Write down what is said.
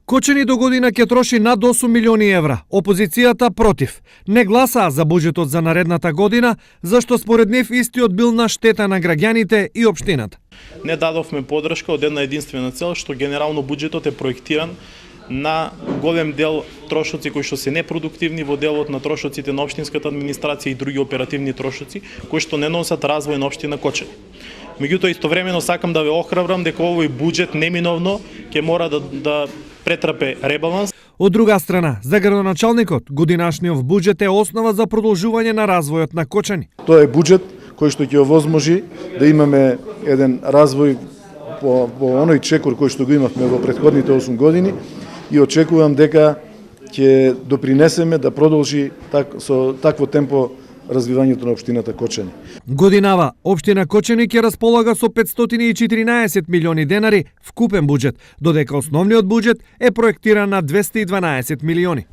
Кочани до година ќе троши над 8 милиони евра. Опозицијата против. Не гласаа за буџетот за наредната година, зашто според нив истиот бил на штета на граѓаните и општината. Не дадовме подршка од една единствена цел, што генерално буџетот е проектиран на голем дел трошоци кои што се непродуктивни во делот на трошоците на општинската администрација и други оперативни трошоци кои што не носат развој на општина Кочани. Меѓутоа истовремено сакам да ве охрабрам дека овој буџет неминовно ќе мора да претрпе ребаланс. Од друга страна, за градоначалникот, годинашниот буџет е основа за продолжување на развојот на Кочани. Тоа е буџет кој што ќе овозможи да имаме еден развој по оној чекор кој што го имавме во претходните 8 години и очекувам дека ќе допринесеме да продолжи со такво темпо развивањето на општината Кочани. Годинава, општина Кочани ќе располага со 514 милиони денари вкупен буџет, додека основниот буџет е проектиран на 212 милиони.